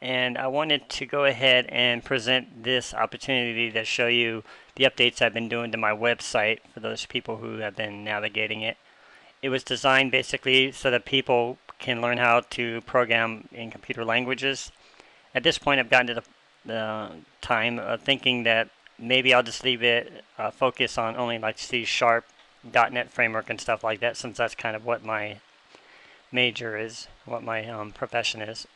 and I wanted to go ahead and present this opportunity to show you the updates I've been doing to my website for those people who have been navigating it. It was designed basically so that people can learn how to program in computer languages. At this point, I've gotten to the time of thinking that maybe I'll just leave it focus on only like C Sharp, .NET framework and stuff like that, since that's kind of what my major is, what my profession is.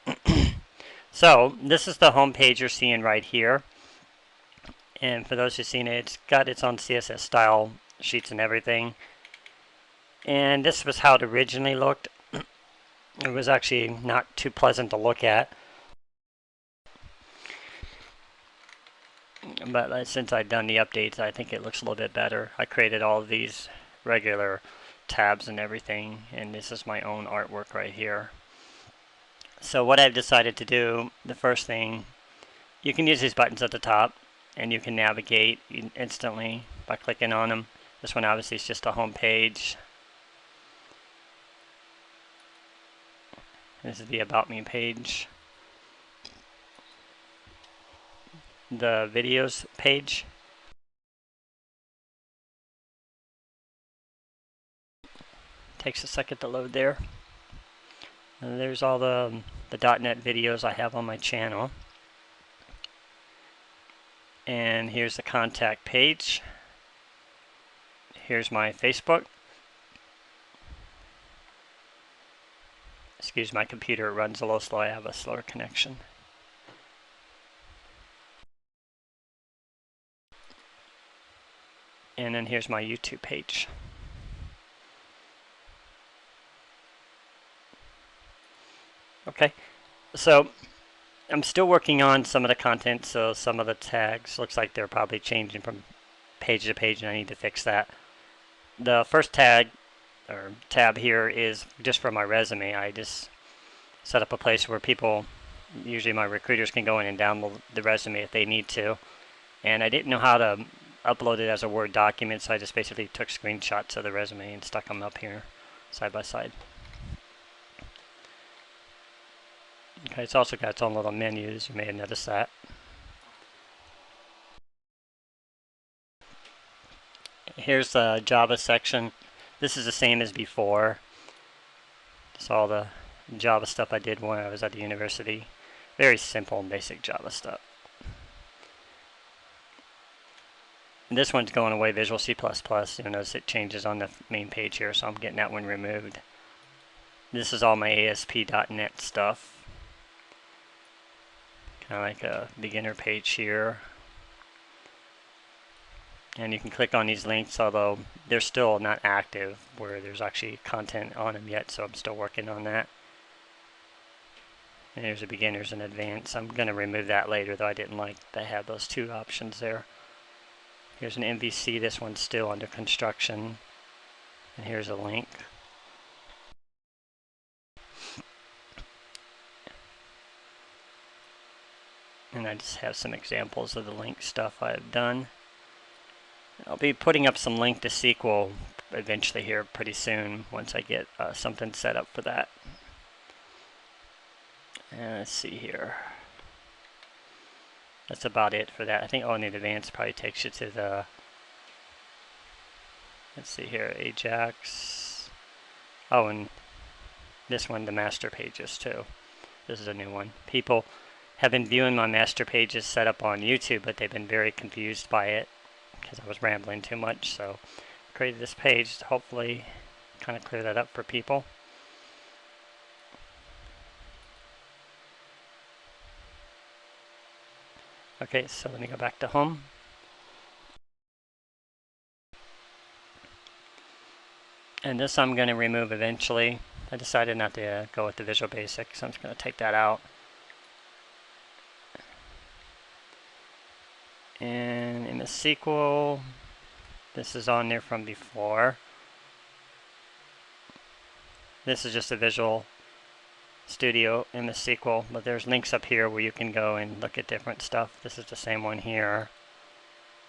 So this is the home page you're seeing right here. And for those who've seen it, it's got its own CSS style sheets and everything. And this was how it originally looked. It was actually not too pleasant to look at. But since I've done the updates, I think it looks a little bit better. I created all of these regular tabs and everything, and this is my own artwork right here. So what I've decided to do, the first thing, you can use these buttons at the top, and you can navigate instantly by clicking on them. This one obviously is just a home page. This is the About Me page. The videos page. Takes a second to load there. And there's all the .NET videos I have on my channel. And here's the contact page. Here's my Facebook. Excuse my computer, it runs a little slow. I have a slower connection. And then here's my YouTube page. Okay, so I'm still working on some of the content, so some of the tags looks like they're probably changing from page to page, and I need to fix that. The first tag or tab here is just for my resume. I just set up a place where people, usually my recruiters, can go in and download the resume if they need to. And I didn't know how to upload it as a Word document, so I just basically took screenshots of the resume and stuck them up here side by side. Okay, it's also got its own little menus. You may have noticed that. Here's the Java section. This is the same as before. It's all the Java stuff I did when I was at the university. Very simple and basic Java stuff. And this one's going away, Visual C++. You'll notice it changes on the main page here, so I'm getting that one removed. This is all my ASP.NET stuff. Kind of like a beginner page here. And you can click on these links, although they're still not active where there's actually content on them yet, so I'm still working on that. And here's a beginners and advanced. I'm going to remove that later, though I didn't like to have those two options there. Here's an MVC. This one's still under construction. And here's a link. And I just have some examples of the link stuff I've done. I'll be putting up some link to SQL eventually here pretty soon once I get something set up for that. And let's see here. That's about it for that. I think only advanced probably takes you to the, let's see here, Ajax. Oh, and this one, the master pages too. This is a new one. People have been viewing my master pages set up on YouTube, but they've been very confused by it because I was rambling too much. So I created this page to hopefully kind of clear that up for people. Okay, so let me go back to home. And this I'm going to remove eventually. I decided not to go with the Visual Basic, so I'm just going to take that out. And in the SQL, this is on there from before. This is just a Visual Studio in the SQL, but there's links up here where you can go and look at different stuff. This is the same one here.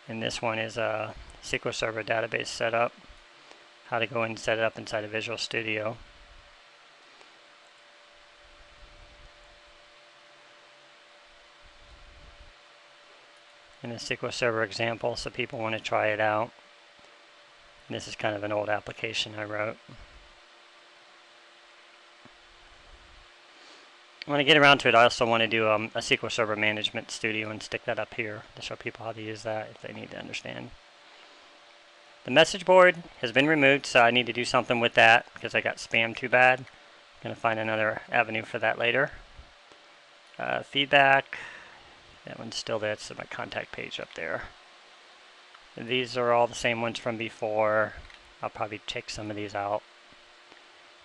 And this one is a SQL Server database setup. How to go and set it up inside of Visual Studio. in a SQL Server example, so people want to try it out. And this is kind of an old application I wrote. When I get around to it, I also want to do a SQL Server Management Studio and stick that up here to show people how to use that if they need to understand. The message board has been removed, so I need to do something with that because I got spammed too bad. I'm going to find another avenue for that later. Feedback, that one's still there. It's my contact page up there. These are all the same ones from before. I'll probably take some of these out.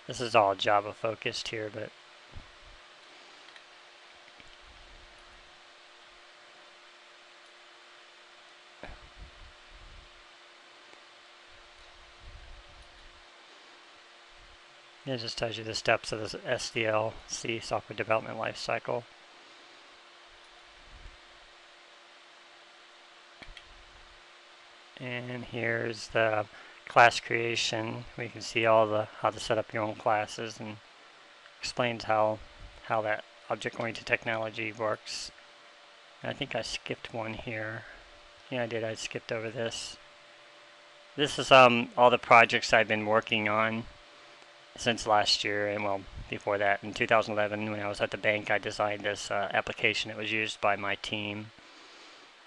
This is all Java focused here, but it just tells you the steps of the SDLC, Software Development Lifecycle. And here's the class creation. We can see all how to set up your own classes, and explains how that object-oriented technology works. And I think I skipped one here. Yeah, I did. I skipped over this. This is all the projects I've been working on since last year, and well, before that, in 2011, when I was at the bank, I designed this application that was used by my team.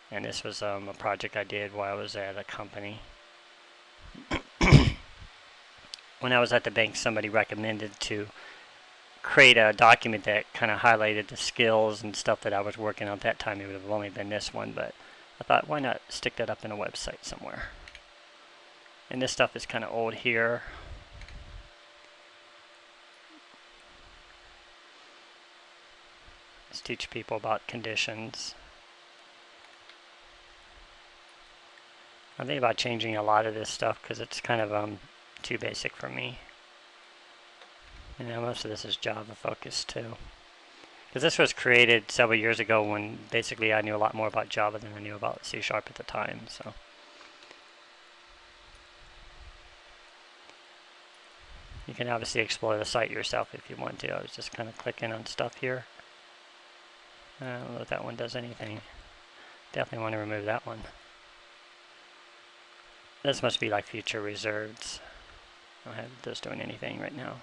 And this was a project I did while I was at a company. When I was at the bank, somebody recommended to create a document that kind of highlighted the skills and stuff that I was working on at that time. It would have only been this one, but I thought, why not stick that up in a website somewhere? And this stuff is kind of old here. Let's teach people about conditions. I'm thinking about changing a lot of this stuff because it's kind of too basic for me. And most of this is Java focused too. Because this was created several years ago when basically I knew a lot more about Java than I knew about C# at the time. So you can obviously explore the site yourself if you want to. I was just kind of clicking on stuff here. I don't know if that one does anything. Definitely want to remove that one. This must be like future reserved. I don't have this doing anything right now.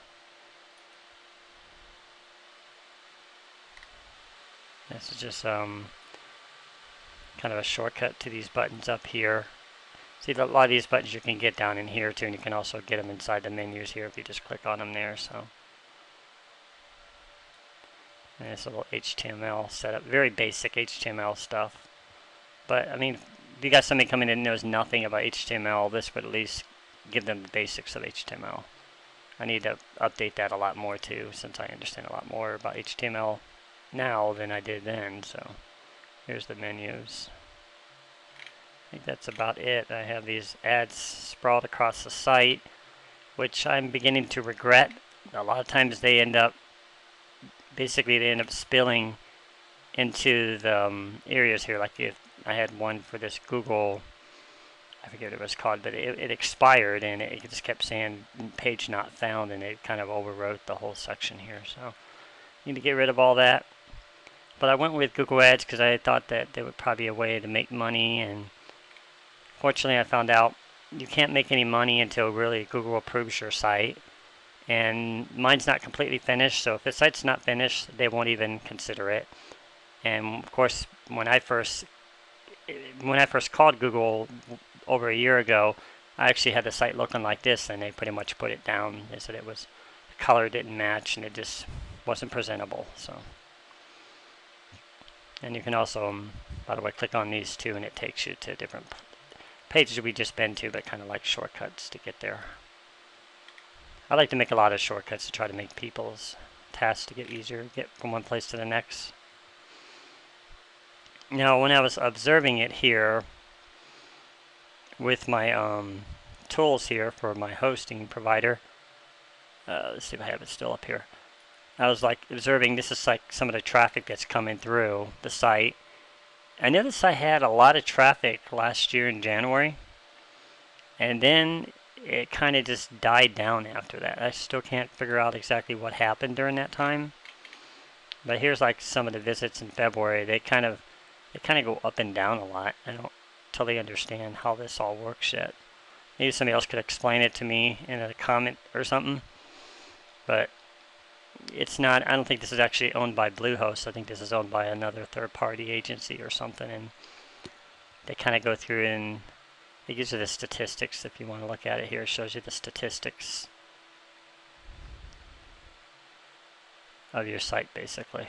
This is just kind of a shortcut to these buttons up here. See, a lot of these buttons you can get down in here too, and you can also get them inside the menus here if you just click on them there. So, and this little HTML setup, very basic HTML stuff. But I mean, if you got somebody coming in and knows nothing about HTML, this would at least give them the basics of HTML. I need to update that a lot more too, since I understand a lot more about HTML now than I did then. So here's the menus. I think that's about it. I have these ads sprawled across the site, which I'm beginning to regret. A lot of times they end up spilling into the areas here. Like if I had one for this Google, I forget what it was called, but it expired and it just kept saying page not found, and it kind of overwrote the whole section here. So need to get rid of all that. But I went with Google Ads because I thought that there would probably be a way to make money, and fortunately I found out you can't make any money until really Google approves your site. And mine's not completely finished, so if the site's not finished, they won't even consider it. And of course, when I first called Google over a year ago, I actually had the site looking like this, and they pretty much put it down. They said the color didn't match, and it just wasn't presentable. So, and you can also, by the way, click on these two, and it takes you to different pages we just been to, but kind of like shortcuts to get there. I like to make a lot of shortcuts to try to make people's tasks to get easier, get from one place to the next. Now, when I was observing it here with my tools here for my hosting provider, let's see if I have it still up here. I was like observing, this is like some of the traffic that's coming through the site. I know the site had a lot of traffic last year in January, and then it kind of just died down after that. I still can't figure out exactly what happened during that time. But here's like some of the visits in February. They kind of they kind of go up and down a lot. I don't totally understand how this all works yet. Maybe somebody else could explain it to me in a comment or something. But it's not, I don't think this is actually owned by Bluehost. I think this is owned by another third-party agency or something. And they kind of go through and it gives you the statistics. If you want to look at it here, it shows you the statistics of your site, basically.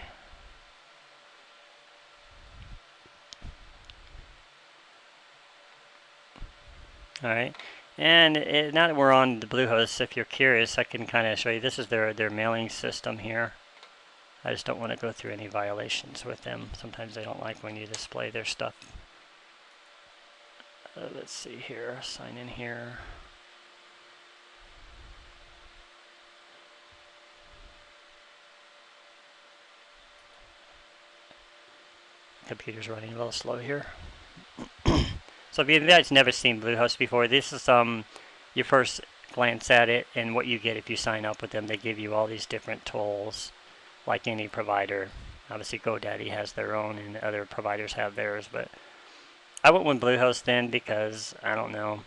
All right, and now that we're on the Bluehost, if you're curious, I can kind of show you. This is their mailing system here. I just don't want to go through any violations with them. Sometimes they don't like when you display their stuff. Let's see here, sign in here. Computer's running a little slow here. So if you guys never seen Bluehost before, this is your first glance at it, and what you get if you sign up with them. They give you all these different tools, like any provider. Obviously GoDaddy has their own, and other providers have theirs, but I went with Bluehost then because, I don't know,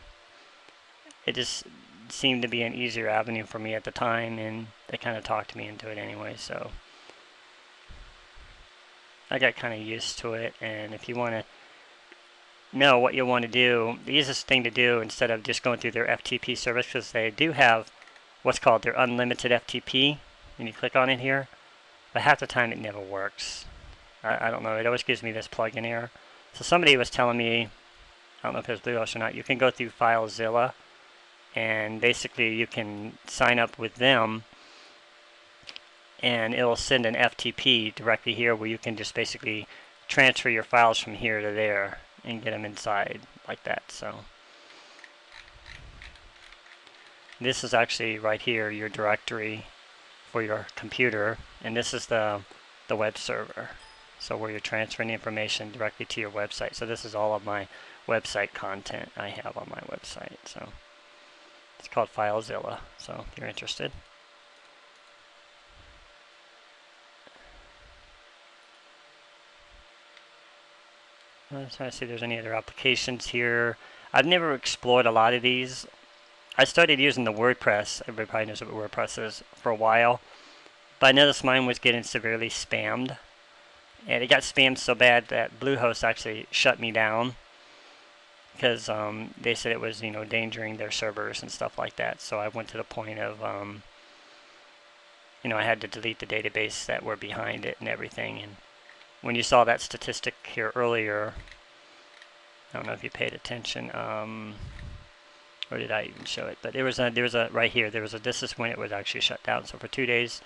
it just seemed to be an easier avenue for me at the time, and they kind of talked me into it anyway, so I got kind of used to it. And if you want to know what you want to do, the easiest thing to do instead of just going through their FTP service, because they do have what's called their unlimited FTP, and you click on it here, but half the time it never works. I don't know, it always gives me this plugin error. So somebody was telling me, I don't know if it was Bluehost or not, you can go through FileZilla, and basically you can sign up with them, and it'll send an FTP directly here where you can just basically transfer your files from here to there and get them inside like that. So this is actually right here your directory for your computer, and this is the web server, so where you're transferring the information directly to your website. So this is all of my website content I have on my website. So it's called FileZilla, so if you're interested. I'm trying to see if there's any other applications here. I've never explored a lot of these. I started using the WordPress, everybody probably knows what WordPress is, for a while. But I noticed mine was getting severely spammed. And it got spammed so bad that Bluehost actually shut me down. Because they said it was, endangering their servers and stuff like that. So I went to the point of, I had to delete the database that were behind it and everything. And when you saw that statistic here earlier, I don't know if you paid attention, or did I even show it? But there was a right here. This is when it was actually shut down. So for 2 days,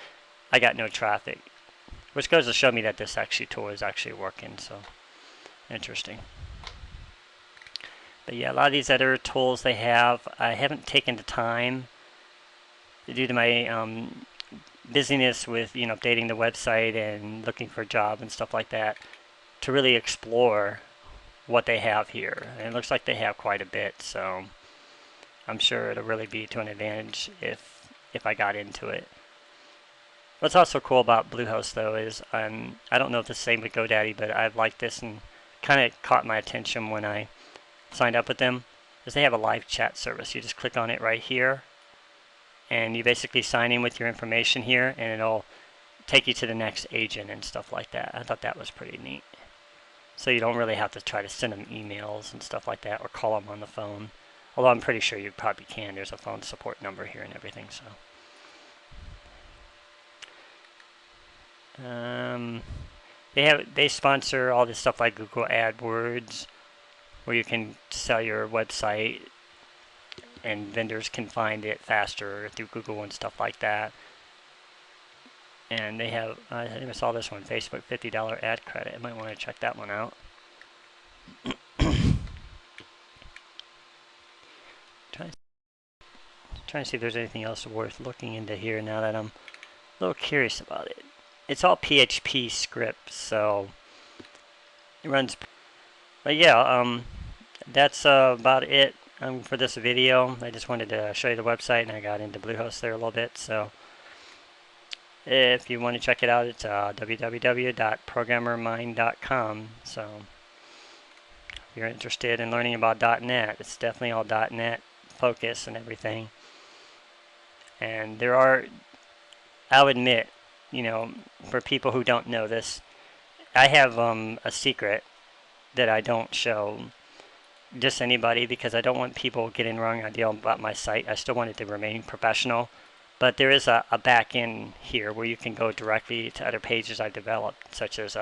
I got no traffic, which goes to show me that this tool is actually working. So interesting. But yeah, a lot of these other tools they have, I haven't taken the time due to my busyness with updating the website and looking for a job and stuff like that, to really explore what they have here. And it looks like they have quite a bit, so I'm sure it'll really be to an advantage if I got into it. What's also cool about Bluehost though is I don't know if it's the same with GoDaddy, but I've liked this and kind of caught my attention when I signed up with them, is they have a live chat service. You just click on it right here, and you basically sign in with your information here, and it'll take you to the next agent and stuff like that. I thought that was pretty neat. So you don't really have to try to send them emails and stuff like that, or call them on the phone. Although I'm pretty sure you probably can. There's a phone support number here and everything. So they sponsor all this stuff like Google AdWords, where you can sell your website and vendors can find it faster through Google and stuff like that. And they have, I think I saw this one, Facebook $50 ad credit. I might want to check that one out. Trying to see if there's anything else worth looking into here now that I'm a little curious about it. It's all PHP script, so it runs. But yeah, that's about it for this video. I just wanted to show you the website, and I got into Bluehost there a little bit. So if you want to check it out, it's www.programmermind.com. So you're interested in learning about .NET. It's definitely all .NET focus and everything. And there are, I'll admit, you know, for people who don't know this, I have a secret that I don't show just anybody because I don't want people getting the wrong idea about my site. I still want it to remain professional. But there is a back end here where you can go directly to other pages I developed, such as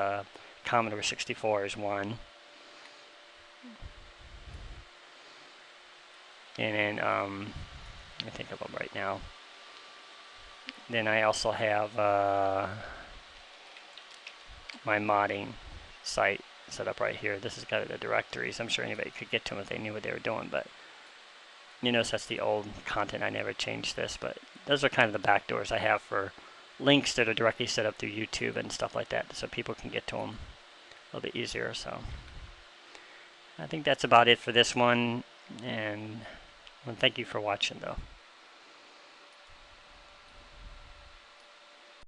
Commodore 64 is one. And then, let me think of them right now. Then I also have my modding site set up right here. This has got the directories. I'm sure anybody could get to them if they knew what they were doing, but you notice that's the old content. I never changed this, but those are kind of the backdoors I have for links that are directly set up through YouTube and stuff like that, so people can get to them a little bit easier. So I think that's about it for this one, and well, thank you for watching though.